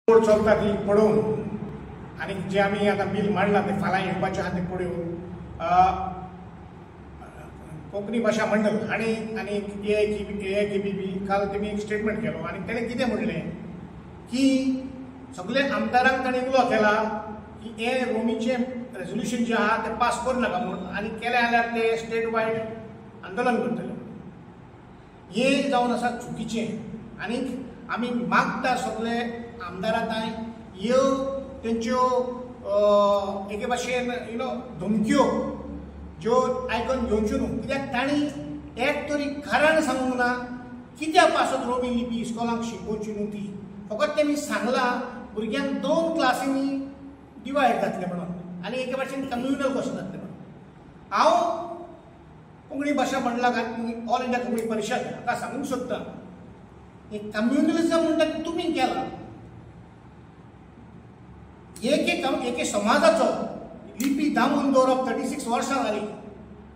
चलता ती पळोवन आनी जे आमी आतां बिल मांडला ते फाल्यां येवपाचें आहा तें पळोवन कोंकणी भाशा मंडळ आनी AIKBP काल तेमी एक स्टेटमेंट केलो आनी तेणें कितें म्हणलें की सगळे आमदारांक ताणें उलो केला की हे रोमीचें रेजोल्युशन जें आहा तें पास करनाका म्हणून आनी केलें जाल्यार ते स्टेट वायड आंदोलन करतले. हें जावन आसा चुकीचें आनी आमी मागता सगळे आमदारां ह्यो तेंच्यो एके भाशेन धमक्यो ज्यो आयकून घेवच्यो न्हू, कित्याक तांणी एक तरी कारण सांगूंक ना कित्याक पासत रोमी लिपी इस्कॉलांक शिकोवची न्हू ती. फकत तेमी सांगलां भुरग्यांक 2 क्लासींनी डिवायड जातले म्हणून आनी एके भाशेन कम्युनल कशें जातलें म्हणून. हांव कोंकणी भाशा मंडळाक ऑल इंडिया कोंकणी परिशद हाका सांगूंक सोदतां हे कम्युनलिझम म्हणटा तें तुमी केलां. एके समाजाचो लिपी दामून दवरप 36 वर्सां जालीं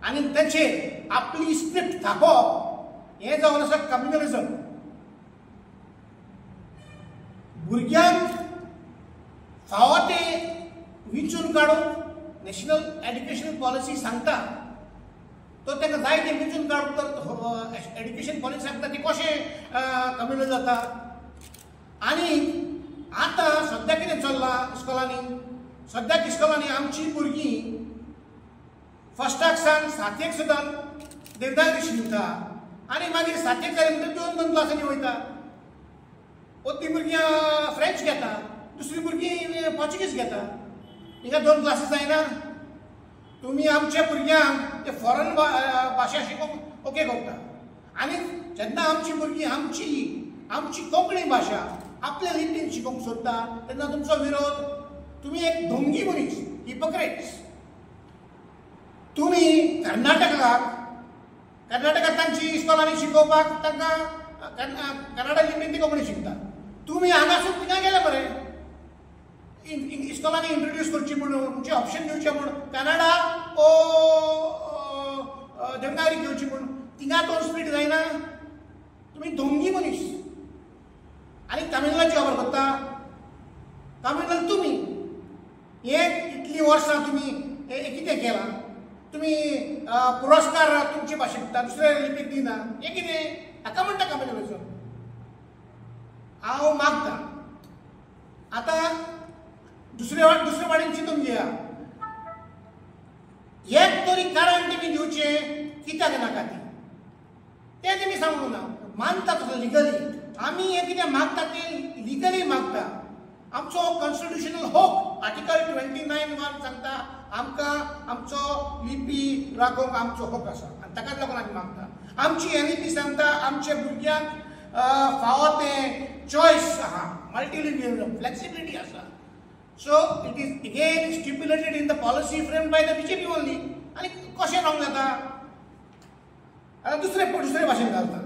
आनी ताचेर आपली स्क्रिप्ट थापोवप हें जावन आसा कम्युनलिझम. भुरग्यांक फावो ते विचून काडून नॅशनल एड्युकेशन पॉलिसी सांगता तो ताका जाय तें विचून काडून तर एड्युकेशन पॉलिसी सांगता ती कशें कम्युनल जाता. आनी आतां सद्या कितें चल्लां इस्कॉलांनी, सद्याक इस्कॉलांनी आमची भुरगीं फस्टाक सावन 7थेक सुद्दां देवनागरी शिकता आनी मागीर 7थेक जाले म्हणटकीर 2 क्लासांनी वयता. ती भुरगीं फ्रेंच घेता, दुसरी भुरगीं पोर्चुगीज घेता. हिंगा 2 क्लासीस जायना. तुमी आमच्या भुरग्यांक ते फॉरेन भाशा शिकोवंक ओके करता आनी जेन्ना आमची भुरगीं आमची कोंकणी भाशा आपल्या लिपीन शिकोवंक सोदता तेन्ना तुमचो विरोध. तुमी एक ढोंगी मनीस, हिपोक्रेट्स. तुमी कर्नाटकाक तांची इस्कॉलांनी शिकोवपाक तांकां कन्नडा लिपीन ती कोंकणी शिकता. तुमी हांगासून थिंगा गेले मरे इस्कॉलांनी इंट्रोड्यूस करची म्हणून तुमचे ऑप्शन दिवचे म्हणून कन्नडा ओ देवनागरी घेवची म्हणून थिंगा 2 स्पीड जायना. तुमी ढोंगी मनीस. आनी तामिळनाची खबर करता तामिळनाडू तुमी इतली वर्सां तुमी कितें केलां. तुमी पुरस्कार तुमचे भाशेक दिता दुसऱ्या लिपीक दिना. हें कितें हाका म्हणटा कम्युनलिझम. हांव मागतां आतां दुसरे वाटेन चिंतून घेया. एक तरी कारण तेमी दिवचें कित्याक नाका तें तेमी सांगूंक ना. मानता तसो लिगली आमी हें कितें मागता तें लिगली मागता. आमचो कॉन्स्टिट्युशनल हक आर्टिकल 29(1) सांगता आमकां आमचो लिपी राखोवंक आमचो हक आसा आनी ताकाच लागून आमी मागता. आमची NEP सांगता आमच्या भुरग्यांक फावो तें चॉयस आहा, मल्टीलिंग्युअलिझम, फ्लेक्सिबिलिटी आसा. So it is again stipulated in the policy framed by the BJP only. आनी कशें रावंक जाता. आतां दुसरे भाशेन घालता.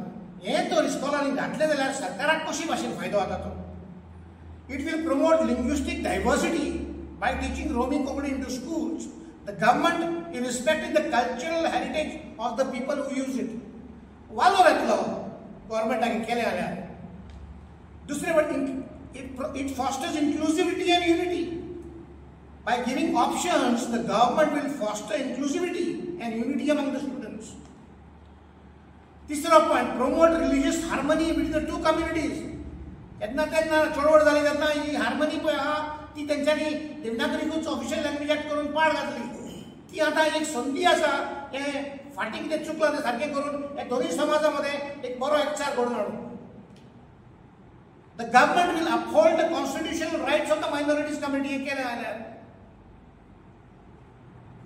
हें तर इस्कॉलांनी घातलें जाल्यार सरकाराक कशी भाशेन फायदो जाता तो. It will promote linguistic diversity by teaching Romi Konkani into schools. The government is respecting the cultural heritage of the people who use it. वालोर येतलो गव्हर्मेंटान केलें जाल्यार. दुसरे वटेन it fosters inclusivity and unity. By giving options, the government will foster inclusivity and unity among the students. तिसरो point, promote religious harmony between the 2 communities. तेन्ना चळवळ जाली तेन्ना ही हार्मनी पळय आहा ती तेंच्यांनी देवनागरीकूच ऑफिशियल लँग्वेजाक करून पाड घातली. ती आतां एक संदी आसा हें फाटीं कितें चुकलां तें सारकें करून हे दोनूय समाजा मदें एक बरो एकचार घडोवन हाडून. The government will uphold the constitutional rights of the minorities community.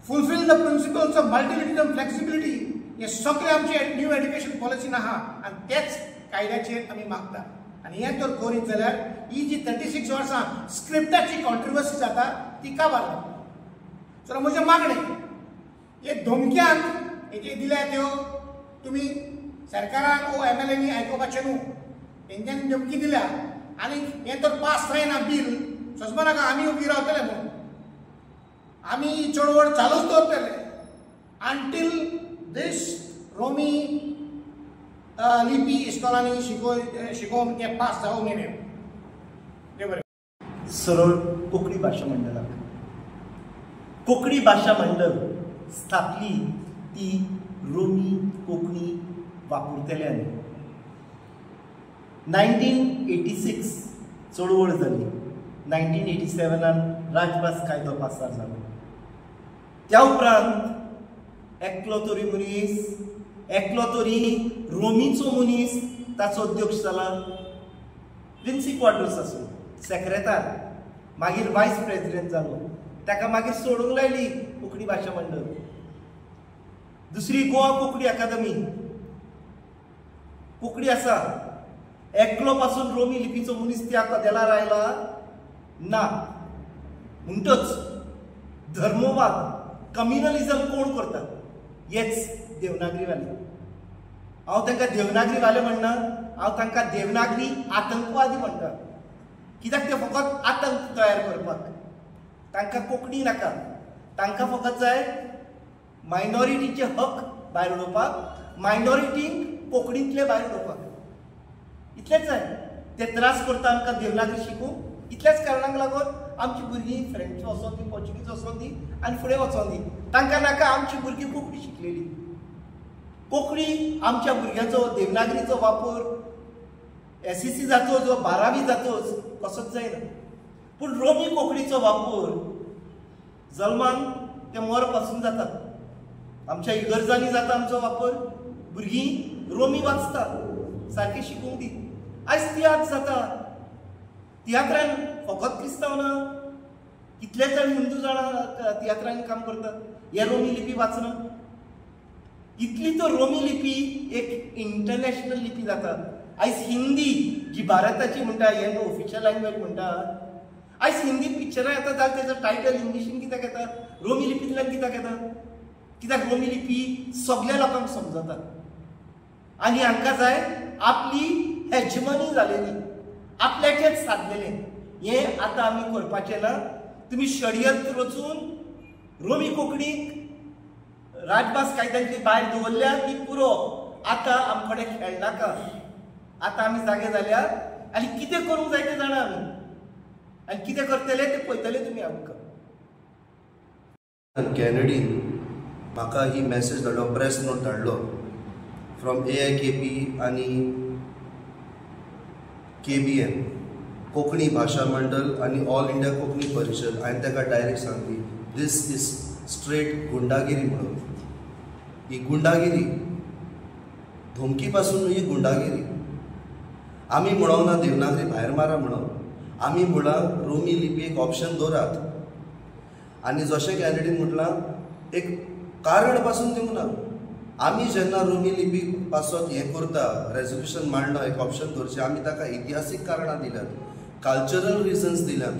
Fulfill the principles of multilingualism, flexibility. हे सगळे आमचे न्यू एड्युकेशन पॉलिसीन आहा आनी तेच कायद्याचेर आमी मागता. आनी हें तर करीत जाल्यार ही जी 36 वर्सां स्क्रिप्टाची कॉन्ट्रोवर्सी जाता ती काबार जाता. सो म्हजें मागणें हे धमक्यांक हेजे दिल्या त्यो तुमी सरकारान MLAंनी आयकोपाचें न्हू. तेंच्यांनी धमकी दिल्या आनी हें तर पास जायना बील सोजमा नाका आमी उबी रावतले म्हणून आमी चळवळ चालूच दवरतले अंटील दीस रोमी लिपी इस्कॉलांनी शिकोवन ते पास जावंक मेरेन. सरळ कोंकणी भाशा मंडळाक. कोंकणी भाशा मंडळ स्थापली ती रोमी कोंकणी वापरतल्यांनी. 1986 चळवळ जाली. 1987 राजभास कायदो पासार जालो. त्या उपरांत एकलो तरी रोमीचो मनीस ताचो अध्यक्ष जाला. प्रिन्सी क्वार्टर्स आसूं सेक्रेटार, मागीर वायस प्रेसिडेंट जालो. ताका मागीर सोडूंक लायली कोंकणी भाशा मंडळ. दुसरी गोवा कोंकणी अकादमी. कोंकणी आसा. एकलो पासून रोमी लिपीचो मनीस त्या कदेलार आयला ना. म्हणटच धर्मवाद, कम्युनलिझम कोण करता? हेच देवनागरीवाले. हांव तांकां देवनागरीवाले म्हणना, हांव तांकां देवनागरी आतंकवादी म्हणटा. कित्याक ते फकत आतंक तयार करपाक. तांकां कोंकणी नाका. तांकां फकत जाय मायनॉरिटीचे हक भायर उडोवपाक, मायनॉरिटींक कोंकणींतले भायर उडोवपाक. इतलेंच जाय. ते त्रास करता आमकां देवनागरी शिकूंक. इतल्याच कारणाक लागून आमची भुरगीं फ्रेंच वचोन दी, पोर्चुगीज वचोन दी आनी फुडें वचोन दी. तांकां नाका आमची भुरगीं कोंकणी शिकलेली. कोंकणी आमच्या भुरग्यांचो देवनागरीचो वापर SSC जातोच वा 12वी जातोच कसोच जायना. पूण रोमी कोंकणीचो वापर जल्मान ते मर पासून जाता. आमच्या इगर्जांनी जाता आमचो वापर. भुरगीं रोमी वाचता, सारकें शिकूंक दी. आयज तियात्र जाता. तियात्रान फकत क्रिस्तांव ना, कितलेच जाण हिंदू जाणां तियात्रांनी काम करतात. हे रोमी लिपी वाचना. इतली तो रोमी लिपी एक इंटरनॅशनल लिपी जाता. आयज हिंदी जी भारताची म्हणटा, हे न्हू ऑफिशियल लँग्वेज म्हणटा. आयज हिंदी पिक्चरां येता जाल्यार तेजो टायटल इंग्लिशीन कित्याक येता, रोमी लिपींतल्यान कित्याक येता? कित्याक रोमी लिपी सगळ्या लोकांक समजता. आनी हांकां जाय आपली हेजमनी जालेली, आपल्याचेच साधलेलें. हें आतां आमी करपाचें ना. तुमी षडयंत्र रचून रोमी कोंकणीक राजभास कायद्यांतली भायर दवरल्या ती पुरो. आतां आमचे कडेन खेळनाका. आतां आमी जागे जाल्यार आनी कितें करूंक जाय तें जाणा आमी. आनी कितें करतले तें पळयतले तुमी आमकां. कॅनेडीन म्हाका ही मॅसेज धाडलो, प्रेस नोट धाडलो फ्रॉम AIKP आनी KBN, कोंकणी भाशा मंडळ आनी ऑल इंडिया कोंकणी परिशद. हांवें ताका डायरेक्ट सांगली, दीस इज स्ट्रेट गुंडागिरी म्हणून. ही गुंडागिरी, धमकी पासून ही गुंडागिरी. आमी म्हणूंक ना देवनागरी भायर मारा म्हणून. आमी म्हणा रोमी लिपी एक ऑप्शन दवरात. आनी जशें कॅनेडीन म्हटलां, एक कारण पासून दिवंक ना. आमी जेन्ना रोमी लिपी पासत हें करता, रेजोल्युशन मांडना एक ऑप्शन दवरचें, आमी ताका इतिहासीक कारणां दिल्यात, कल्चरल रिजन्स दिल्यात,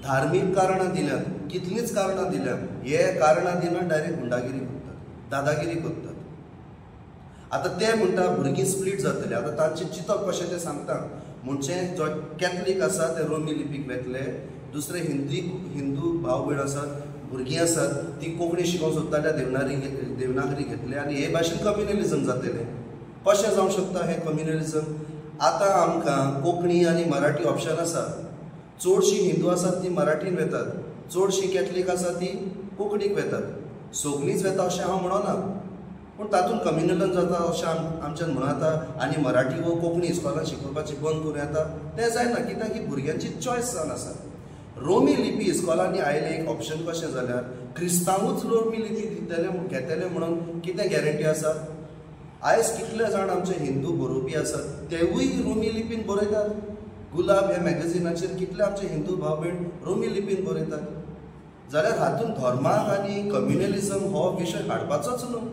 धार्मीक कारणां दिल्यात, कितलींच कारणां दिल्यात. हे कारणां दिना डायरेक्ट गुंडागिरी करतात, दादागिरी करतात. आतां ते म्हणटा भुरगीं स्प्लीट जातले. आतां तांचें चिंतप कशें तें सांगता. म्हणजे जो कॅथलीक आसा ते रोमी लिपीक वेतले, दुसरे हिंदू भाव भयण आसात, भुरगीं आसात ती कोंकणी शिकोवंक सोदता त्या देवनागरी घेतले आनी हे भाशेन कम्युनलिझम जातलें. कशें जावंक शकता हें कम्युनलिझम? आतां आमकां कोंकणी आनी मराठी ऑप्शन आसा. चडशीं हिंदू आसात ती मराठीन वेतात, चडशीं कॅथलीक आसा ती कोंकणीक वेतात. सगळींच वेता अशें हांव म्हणना, पूण तातूंत कम्युनलिझम जाता अशें आमच्यान म्हणता. आनी मराठी वो कोंकणी इस्कॉलान शिकोवपाची बंद करूं येता तें जायना, कित्याक ही भुरग्यांची चॉयस जावन आसा. रोमी लिपी इस्कॉलांनी आयले एक ऑप्शन कशें जाल्यार क्रिस्तांवूच रोमी लिपी घेतले म्हणून कितें गॅरंटी आसा? आयज कितले जाण आमचे हिंदू बरोवपी आसात तेवूय रोमी लिपीन बरयतात. गुलाब ह्या मॅगझिनाचेर कितले आमचे हिंदू भाव भयण रोमी लिपीन बरयतात. जाल्यार हातूंत धर्माक आनी कम्युनलिझम हो विशय हाडपाचोच न्हू.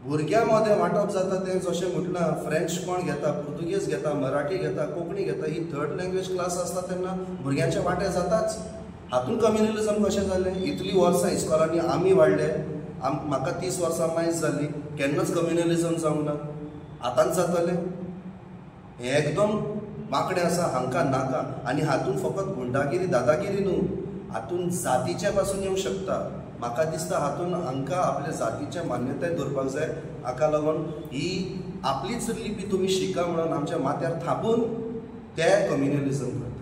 भुरग्यां मदें वांटप जाता तें जशें म्हटलां, फ्रेंच कोण घेता, पुर्तुगेज घेता, मराठी घेता, कोंकणी घेता, ही थर्ड लँग्वेज क्लास आसता तेन्ना भुरग्यांचे वांटे जाताच. हातूंत कम्युनलिझम कशें जालें? इतलीं वर्सां इस्कॉलांनी आमी वाडले, म्हाका 30 वर्सां मायज जाली, केन्नाच कम्युनलिझम जावंक ना. आतांच जातलें? हें एकदम माकडें आसा, हांकां नाका. आनी हातूंत फकत गुंडागिरी दादागिरी न्हू, हातूंत जातीचे पासून येवंक शकता. म्हाका दिसता हातूंत हांकां आपले जातीचे मान्यताय दवरपाक जाय. हाका लागून ही आपलीच लिपी तुमी शिका म्हणून आमच्या माथ्यार थापून ते कम्युनलिझम करता.